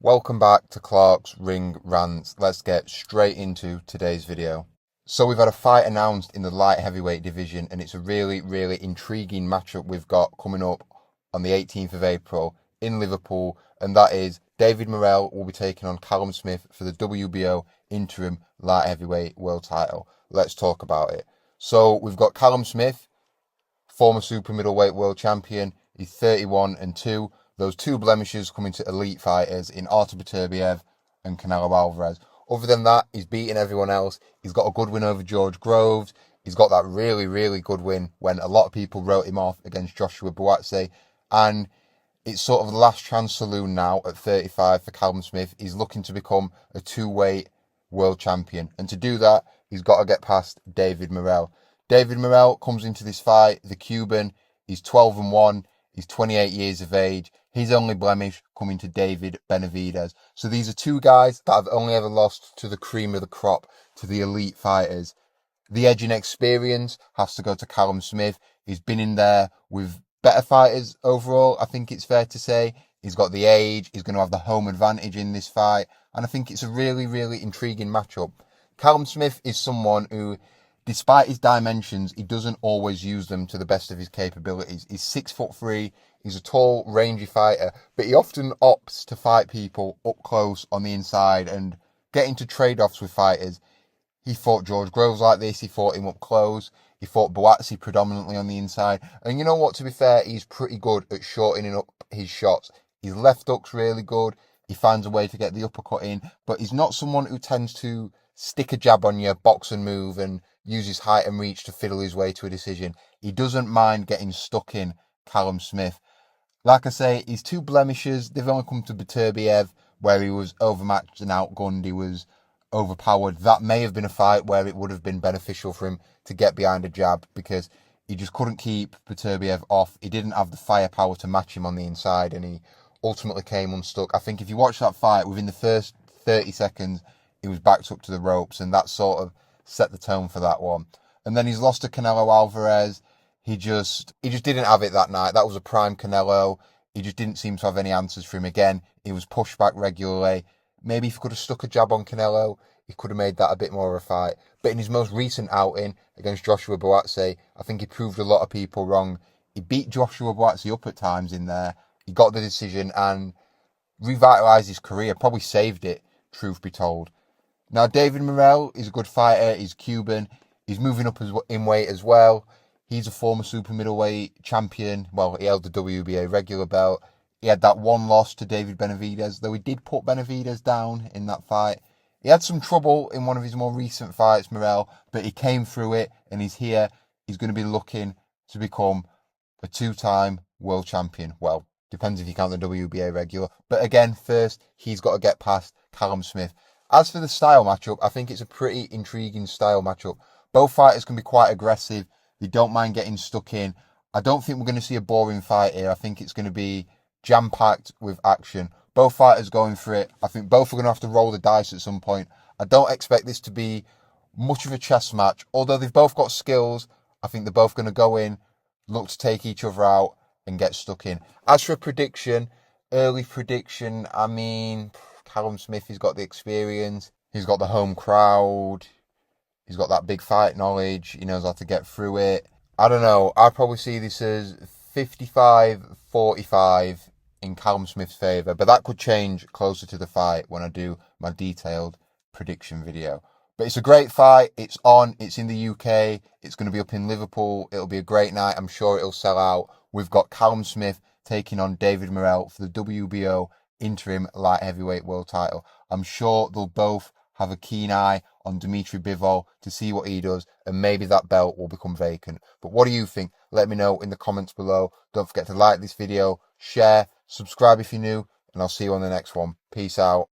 Welcome back to Clark's Ring Rants. Let's get straight into today's video. So we've had a fight announced in the light heavyweight division, and it's a really intriguing matchup we've got coming up on the 18th of April in Liverpool, and that is David Morrell will be taking on Callum Smith for the WBO interim light heavyweight world title. Let's talk about it. So we've got Callum Smith, former super middleweight world champion. He's 31-2. Those two blemishes coming to elite fighters in Artur Beterbiev and Canelo Alvarez. Other than that, he's beaten everyone else. He's got a good win over George Groves. He's got that really good win when a lot of people wrote him off against Joshua Buatsi. And it's sort of the last chance saloon now at 35 for Callum Smith. He's looking to become a two-weight world champion. And to do that, he's got to get past David Morrell. David Morrell comes into this fight, the Cuban. He's 12-1. He's 28 years of age. His only blemish coming to David Benavidez. So these are two guys that have only ever lost to the cream of the crop, to the elite fighters. The edge in experience has to go to Callum Smith. He's been in there with better fighters overall, I think it's fair to say. He's got the age. He's going to have the home advantage in this fight. And I think it's a really intriguing matchup. Callum Smith is someone who, despite his dimensions, he doesn't always use them to the best of his capabilities. He's 6'3". He's a tall, rangy fighter, but he often opts to fight people up close on the inside and get into trade-offs with fighters. He fought George Groves like this. He fought him up close. He fought Buatsi predominantly on the inside. And you know what, to be fair, he's pretty good at shortening up his shots. His left hook's really good. He finds a way to get the uppercut in, but he's not someone who tends to stick a jab on you, box and move, and use his height and reach to fiddle his way to a decision. He doesn't mind getting stuck in, Callum Smith. Like I say, his two blemishes, they've only come to Beterbiev, where he was overmatched and outgunned. He was overpowered. That may have been a fight where it would have been beneficial for him to get behind a jab, because he just couldn't keep Beterbiev off. He didn't have the firepower to match him on the inside, and he ultimately came unstuck. I think if you watch that fight, within the first 30 seconds, he was backed up to the ropes, and that sort of set the tone for that one. And then he's lost to Canelo Alvarez. He just didn't have it that night. That was a prime Canelo. He just didn't seem to have any answers for him again. He was pushed back regularly. Maybe if he could have stuck a jab on Canelo, he could have made that a bit more of a fight. But in his most recent outing against Joshua Buatsi, I think he proved a lot of people wrong. He beat Joshua Buatsi up at times in there. He got the decision and revitalised his career. Probably saved it, truth be told. Now, David Morrell is a good fighter. He's Cuban. He's moving up in weight as well. He's a former super middleweight champion. Well, he held the WBA regular belt. He had that one loss to David Benavidez, though he did put Benavidez down in that fight. He had some trouble in one of his more recent fights, Morrell, but he came through it, and he's here. He's going to be looking to become a two-time world champion. Well, depends if you count the WBA regular. But again, first, he's got to get past Callum Smith. As for the style matchup, I think it's a pretty intriguing style matchup. Both fighters can be quite aggressive. They don't mind getting stuck in. I don't think we're going to see a boring fight here. I think it's going to be jam-packed with action. Both fighters going for it. I think both are going to have to roll the dice at some point. I don't expect this to be much of a chess match. Although they've both got skills, I think they're both going to go in, look to take each other out, and get stuck in. As for a prediction, early prediction, I mean, Callum Smith, he's got the experience. He's got the home crowd. He's got that big fight knowledge. He knows how to get through it. I don't know. I probably see this as 55-45 in Callum Smith's favour. But that could change closer to the fight when I do my detailed prediction video. But it's a great fight. It's on. It's in the UK. It's going to be up in Liverpool. It'll be a great night. I'm sure it'll sell out. We've got Callum Smith taking on David Morrell for the WBO interim light heavyweight world title. I'm sure they'll both have a keen eye on Dmitri Bivol to see what he does, and maybe that belt will become vacant. But what do you think? Let me know in the comments below. Don't forget to like this video, share, subscribe if you're new, and I'll see you on the next one. Peace out.